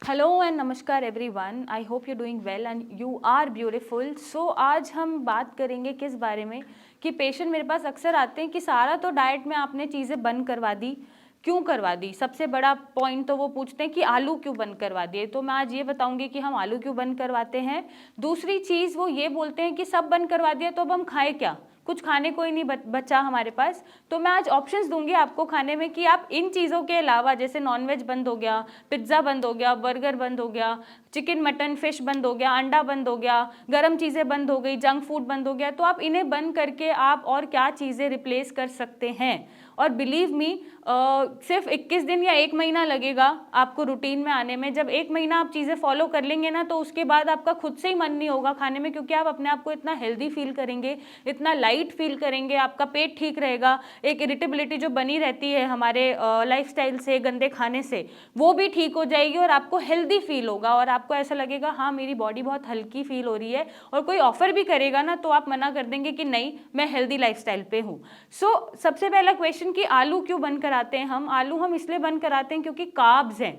Hello and नमस्कार everyone, I hope you doing well and you are beautiful. So आज हम बात करेंगे किस बारे में कि पेशेंट मेरे पास अक्सर आते हैं कि सारा तो डाइट में आपने चीज़ें बंद करवा दी, क्यों करवा दी। सबसे बड़ा पॉइंट तो वो पूछते हैं कि आलू क्यों बंद करवा दिए। तो मैं आज ये बताऊंगी कि हम आलू क्यों बंद करवाते हैं। दूसरी चीज़ वो ये बोलते हैं कि सब बंद करवा दिया तो अब हम खाएं क्या, कुछ खाने को ही नहीं बचा हमारे पास। तो मैं आज ऑप्शंस दूंगी आपको खाने में कि आप इन चीज़ों के अलावा, जैसे नॉनवेज बंद हो गया, पिज्ज़ा बंद हो गया, बर्गर बंद हो गया, चिकन मटन फिश बंद हो गया, अंडा बंद हो गया, गर्म चीज़ें बंद हो गई, जंक फूड बंद हो गया, तो आप इन्हें बंद करके आप और क्या चीज़ें रिप्लेस कर सकते हैं। और बिलीव मी, सिर्फ 21 दिन या 1 महीना लगेगा आपको रूटीन में आने में। जब 1 महीना आप चीज़ें फॉलो कर लेंगे ना, तो उसके बाद आपका खुद से ही मन नहीं होगा खाने में, क्योंकि आप अपने आप को इतना हेल्दी फील करेंगे, इतना लाइट फील करेंगे, आपका पेट ठीक रहेगा। एक इरिटेबिलिटी जो बनी रहती है हमारे लाइफस्टाइल से, गंदे खाने से, वो भी ठीक हो जाएगी और आपको हेल्दी फील होगा और आपको ऐसा लगेगा हाँ मेरी बॉडी बहुत हल्की फील हो रही है। और कोई ऑफर भी करेगा ना तो आप मना कर देंगे कि नहीं, मैं हेल्दी लाइफस्टाइल पे हूँ। सो सबसे पहला क्वेश्चन कि आलू क्यों बंद कराते हैं हम। आलू हम इसलिए बंद कराते हैं क्योंकि कार्ब्स हैं,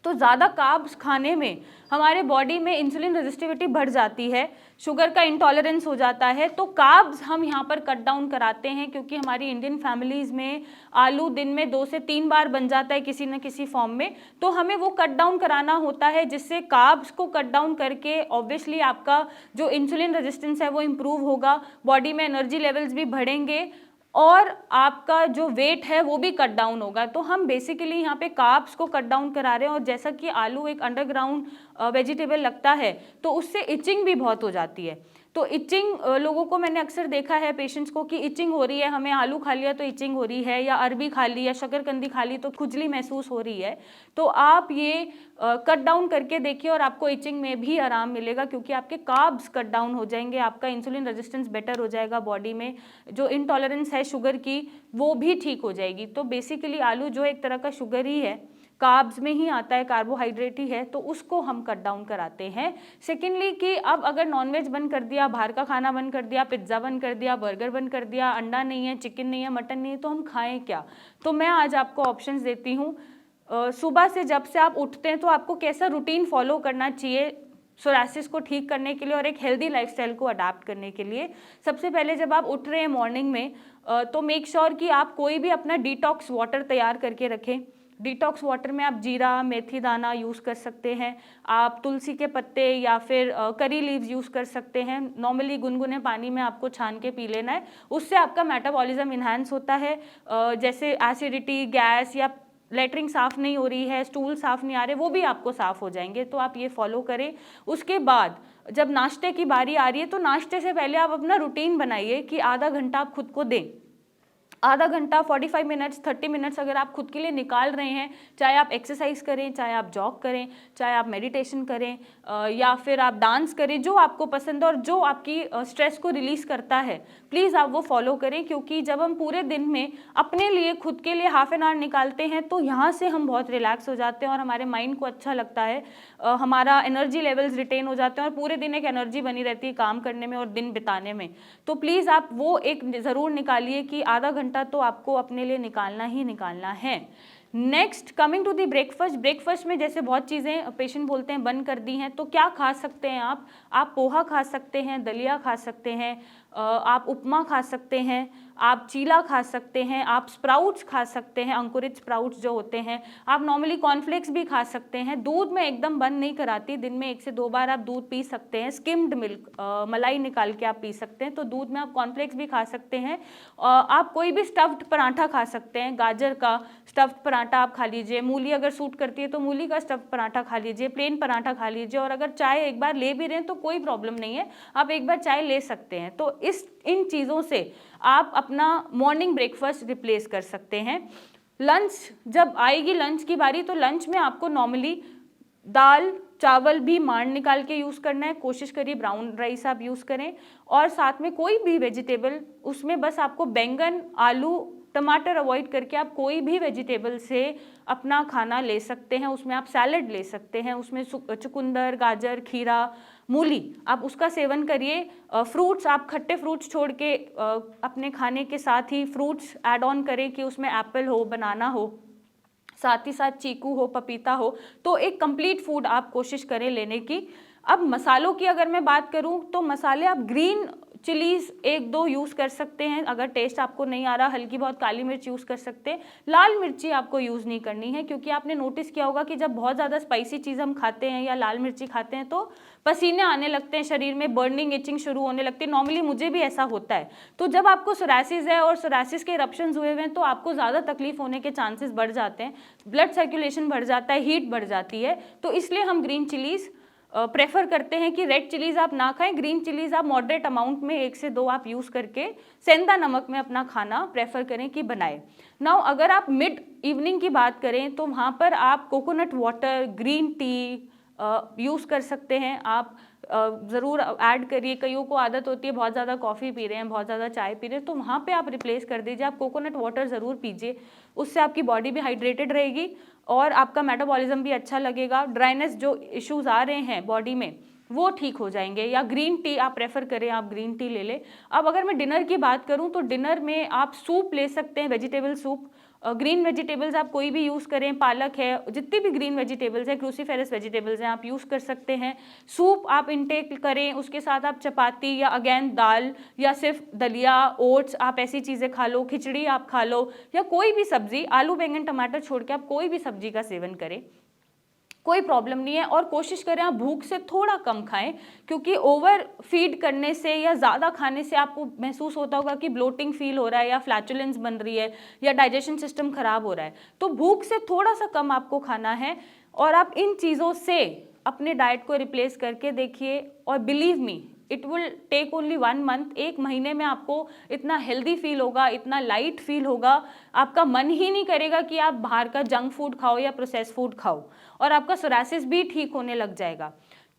तो ज़्यादा कार्ब्स खाने में हमारे बॉडी में इंसुलिन रेजिस्टिविटी बढ़ जाती है, शुगर का इंटॉलरेंस हो जाता है। तो कार्ब्स हम यहाँ पर कट डाउन कराते हैं, क्योंकि हमारी इंडियन फैमिलीज़ में आलू दिन में 2 से 3 बार बन जाता है किसी न किसी फॉर्म में, तो हमें वो कट डाउन कराना होता है, जिससे कार्ब्स को कट डाउन करके ऑब्वियसली आपका जो इंसुलिन रेजिस्टेंस है वो इम्प्रूव होगा, बॉडी में एनर्जी लेवल्स भी बढ़ेंगे और आपका जो वेट है वो भी कट डाउन होगा। तो हम बेसिकली यहाँ पे कार्ब्स को कट डाउन करा रहे हैं। और जैसा कि आलू एक अंडरग्राउंड वेजिटेबल लगता है, तो उससे इचिंग भी बहुत हो जाती है। तो इचिंग लोगों को मैंने अक्सर देखा है, पेशेंट्स को, कि इचिंग हो रही है, हमें आलू खा लिया तो इचिंग हो रही है, या अरबी खा ली या शकरकंदी खा ली तो खुजली महसूस हो रही है। तो आप ये कट डाउन करके देखिए और आपको इचिंग में भी आराम मिलेगा, क्योंकि आपके कार्ब्स कट डाउन हो जाएंगे, आपका इंसुलिन रेजिस्टेंस बेटर हो जाएगा, बॉडी में जो इंटॉलरेंस है शुगर की वो भी ठीक हो जाएगी। तो बेसिकली आलू जो एक तरह का शुगर ही है, कार्ब्स में ही आता है, कार्बोहाइड्रेट ही है, तो उसको हम कट डाउन कराते हैं। सेकेंडली कि अब अगर नॉनवेज बंद कर दिया, बाहर का खाना बंद कर दिया, पिज्ज़ा बंद कर दिया, बर्गर बंद कर दिया, अंडा नहीं है, चिकन नहीं है, मटन नहीं है, तो हम खाएं क्या। तो मैं आज आपको ऑप्शंस देती हूँ। सुबह से जब से आप उठते हैं तो आपको कैसा रूटीन फॉलो करना चाहिए सोरासिस को ठीक करने के लिए और एक हेल्दी लाइफस्टाइल को अडाप्ट करने के लिए। सबसे पहले जब आप उठ रहे हैं मॉर्निंग में, तो मेक श्योर कि आप कोई भी अपना डिटॉक्स वाटर तैयार करके रखें। डिटॉक्स वाटर में आप जीरा, मेथी दाना यूज़ कर सकते हैं, आप तुलसी के पत्ते या फिर करी लीव्स यूज़ कर सकते हैं। नॉर्मली गुनगुने पानी में आपको छान के पी लेना है, उससे आपका मेटाबॉलिज्म इन्हांस होता है। जैसे एसिडिटी, गैस या लेटरिंग साफ़ नहीं हो रही है, स्टूल साफ़ नहीं आ रहे, वो भी आपको साफ़ हो जाएंगे। तो आप ये फॉलो करें। उसके बाद जब नाश्ते की बारी आ रही है, तो नाश्ते से पहले आप अपना रूटीन बनाइए कि आधा घंटा आप खुद को दें। आधा घंटा, 45 मिनट्स, 30 मिनट्स अगर आप खुद के लिए निकाल रहे हैं, चाहे आप एक्सरसाइज करें, चाहे आप जॉग करें, चाहे आप मेडिटेशन करें, या फिर आप डांस करें, जो आपको पसंद है और जो आपकी स्ट्रेस को रिलीज़ करता है, प्लीज़ आप वो फॉलो करें। क्योंकि जब हम पूरे दिन में अपने लिए, खुद के लिए हाफ एन आवर निकालते हैं, तो यहाँ से हम बहुत रिलैक्स हो जाते हैं और हमारे माइंड को अच्छा लगता है, हमारा एनर्जी लेवल्स रिटेन हो जाते हैं और पूरे दिन एक एनर्जी बनी रहती है काम करने में और दिन बिताने में। तो प्लीज़ आप वो एक ज़रूर निकालिए कि आधा घंटा तो आपको अपने लिए निकालना ही निकालना है। Next, coming to the breakfast. Breakfast में जैसे बहुत चीज़ें पेशेंट बोलते हैं बंद कर दी हैं, तो क्या खा सकते हैं आप पोहा खा सकते हैं, दलिया खा सकते हैं, आप उपमा खा सकते हैं, आप चीला खा सकते हैं, आप स्प्राउट्स खा सकते हैं, अंकुरित स्प्राउट्स जो होते हैं, आप नॉर्मली कॉर्नफ्लेक्स भी खा सकते हैं। दूध में एकदम बंद नहीं कराती, दिन में 1 से 2 बार आप दूध पी सकते हैं। स्किम्ड मिल्क, मलाई निकाल के आप पी सकते हैं। तो दूध में आप कॉर्नफ्लेक्स भी खा सकते हैं। आप कोई भी स्टफ्ड पराठा खा सकते हैं, गाजर का स्टफ्ड पराठा आप खा लीजिए, मूली अगर सूट करती है तो मूली का स्टफ्ड पराठा खा लीजिए, प्लेन पराठा खा लीजिए। और अगर चाय एक बार ले भी रहे हैं तो कोई प्रॉब्लम नहीं है, आप एक बार चाय ले सकते हैं। तो इन चीज़ों से आप अपना मॉर्निंग ब्रेकफास्ट रिप्लेस कर सकते हैं। लंच जब आएगी, लंच की बारी, तो लंच में आपको नॉर्मली दाल चावल भी मांड निकाल के यूज़ करना है। कोशिश करिए ब्राउन राइस आप यूज़ करें, और साथ में कोई भी वेजिटेबल, उसमें बस आपको बैंगन, आलू, टमाटर अवॉइड करके आप कोई भी वेजिटेबल से अपना खाना ले सकते हैं। उसमें आप सैलड ले सकते हैं, उसमें चुकंदर, गाजर, खीरा, मूली, आप उसका सेवन करिए। फ्रूट्स, आप खट्टे फ्रूट्स छोड़ के अपने खाने के साथ ही फ्रूट्स ऐड ऑन करें कि उसमें एप्पल हो, बनाना हो, साथ ही साथ चीकू हो, पपीता हो, तो एक कंप्लीट फूड आप कोशिश करें लेने की। अब मसालों की अगर मैं बात करूं तो मसाले आप ग्रीन चिलीज 1-2 यूज़ कर सकते हैं, अगर टेस्ट आपको नहीं आ रहा, हल्की बहुत काली मिर्च यूज़ कर सकते हैं। लाल मिर्ची आपको यूज़ नहीं करनी है, क्योंकि आपने नोटिस किया होगा कि जब बहुत ज़्यादा स्पाइसी चीज़ हम खाते हैं या लाल मिर्ची खाते हैं तो पसीने आने लगते हैं, शरीर में बर्निंग इचिंग शुरू होने लगती है। नॉर्मली मुझे भी ऐसा होता है। तो जब आपको सोरासिस है और सोरासिस के इरप्शंस हुए हुए हैं तो आपको ज़्यादा तकलीफ होने के चांसेस बढ़ जाते हैं, ब्लड सर्कुलेशन बढ़ जाता है, हीट बढ़ जाती है। तो इसलिए हम ग्रीन चिलीज़ प्रेफर करते हैं कि रेड चिलीज़ आप ना खाएं, ग्रीन चिलीज़ आप मॉडरेट अमाउंट में 1 से 2 आप यूज़ करके सेंधा नमक में अपना खाना प्रेफर करें कि बनाएं। नाउ अगर आप मिड इवनिंग की बात करें तो वहाँ पर आप coconut water, green tea use कर सकते हैं। आप ज़रूर ऐड करिए। कईयों को आदत होती है बहुत ज़्यादा कॉफ़ी पी रहे हैं, बहुत ज़्यादा चाय पी रहे हैं, तो वहाँ पे आप रिप्लेस कर दीजिए, आप कोकोनट वाटर ज़रूर पीजिए। उससे आपकी बॉडी भी हाइड्रेटेड रहेगी और आपका मेटाबॉलिज्म भी अच्छा लगेगा। ड्राइनेस जो इश्यूज़ आ रहे हैं बॉडी में वो ठीक हो जाएंगे। या ग्रीन टी आप प्रेफर करें, आप ग्रीन टी ले लें। अब अगर मैं डिनर की बात करूं तो डिनर में आप सूप ले सकते हैं, वेजिटेबल सूप। ग्रीन वेजिटेबल्स आप कोई भी यूज़ करें, पालक है, जितनी भी ग्रीन वेजिटेबल्स हैं, क्रूसीफेरस वेजिटेबल्स हैं, आप यूज़ कर सकते हैं। सूप आप इंटेक करें, उसके साथ आप चपाती या अगेन दाल या सिर्फ दलिया, ओट्स, आप ऐसी चीज़ें खा लो, खिचड़ी आप खा लो, या कोई भी सब्जी, आलू बैंगन टमाटर छोड़ के आप कोई भी सब्जी का सेवन करें, कोई प्रॉब्लम नहीं है। और कोशिश करें आप भूख से थोड़ा कम खाएं, क्योंकि ओवर फीड करने से या ज़्यादा खाने से आपको महसूस होता होगा कि ब्लोटिंग फील हो रहा है या फ्लैचुलेंस बन रही है या डाइजेशन सिस्टम खराब हो रहा है। तो भूख से थोड़ा सा कम आपको खाना है और आप इन चीज़ों से अपने डाइट को रिप्लेस करके देखिए और believe me it will take only 1 month. 1 महीने में आपको इतना हेल्दी फील होगा, इतना लाइट फील होगा, आपका मन ही नहीं करेगा कि आप बाहर का जंक फूड खाओ या प्रोसेस फूड खाओ, और आपका सोरासिस भी ठीक होने लग जाएगा।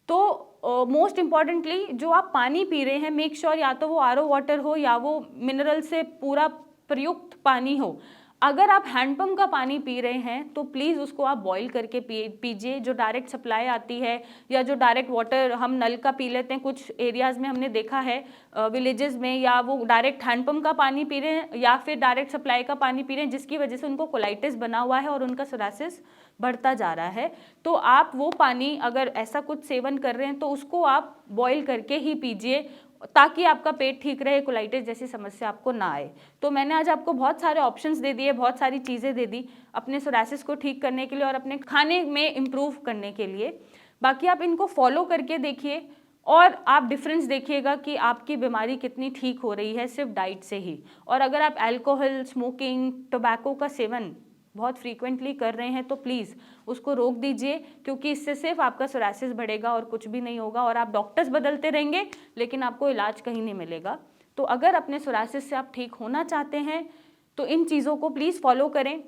तो मोस्ट इम्पॉर्टेंटली जो आप पानी पी रहे हैं, मेक श्योर या तो वो आरओ वाटर हो या वो मिनरल से पूरा प्रयुक्त पानी हो। अगर आप हैंडपम्प का पानी पी रहे हैं तो प्लीज़ उसको आप बॉईल करके पीजिए। जो डायरेक्ट सप्लाई आती है या जो डायरेक्ट वाटर हम नल का पी लेते हैं, कुछ एरियाज़ में हमने देखा है विलेजेस में, या वो डायरेक्ट हैंडपम्प का पानी पी रहे हैं या फिर डायरेक्ट सप्लाई का पानी पी रहे हैं, जिसकी वजह से उनको कोलाइटिस बना हुआ है और उनका सोरासिस बढ़ता जा रहा है। तो आप वो पानी अगर ऐसा कुछ सेवन कर रहे हैं तो उसको आप बॉईल करके ही पीजिए, ताकि आपका पेट ठीक रहे, कोलाइटिस जैसी समस्या आपको ना आए। तो मैंने आज आपको बहुत सारे ऑप्शंस दे दिए, बहुत सारी चीज़ें दे दी अपने सोरासिस को ठीक करने के लिए और अपने खाने में इम्प्रूव करने के लिए। बाकी आप इनको फॉलो करके देखिए और आप डिफरेंस देखिएगा कि आपकी बीमारी कितनी ठीक हो रही है सिर्फ डाइट से ही। और अगर आप अल्कोहल, स्मोकिंग, टोबैको का सेवन बहुत फ्रीक्वेंटली कर रहे हैं तो प्लीज़ उसको रोक दीजिए, क्योंकि इससे सिर्फ आपका सोरासिस बढ़ेगा और कुछ भी नहीं होगा, और आप डॉक्टर्स बदलते रहेंगे लेकिन आपको इलाज कहीं नहीं मिलेगा। तो अगर अपने सोरासिस से आप ठीक होना चाहते हैं तो इन चीज़ों को प्लीज़ फॉलो करें,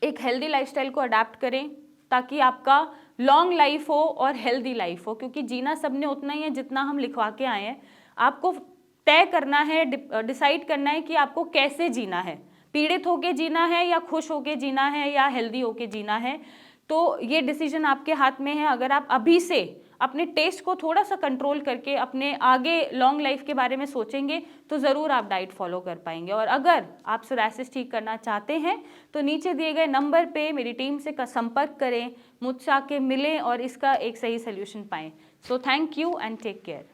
एक हेल्दी लाइफस्टाइल को अडाप्ट करें, ताकि आपका लॉन्ग लाइफ हो और हेल्दी लाइफ हो, क्योंकि जीना सबने उतना ही है जितना हम लिखवा के आए हैं। आपको तय करना है, डिसाइड करना है कि आपको कैसे जीना है, पीड़ित होके जीना है या खुश होके जीना है या हेल्दी होके जीना है। तो ये डिसीजन आपके हाथ में है। अगर आप अभी से अपने टेस्ट को थोड़ा सा कंट्रोल करके अपने आगे लॉन्ग लाइफ के बारे में सोचेंगे तो ज़रूर आप डाइट फॉलो कर पाएंगे। और अगर आप सोरासिस ठीक करना चाहते हैं तो नीचे दिए गए नंबर पे मेरी टीम से संपर्क करें, मुझसे आके मिलें और इसका एक सही सोल्यूशन पाएं। So thank you and take care.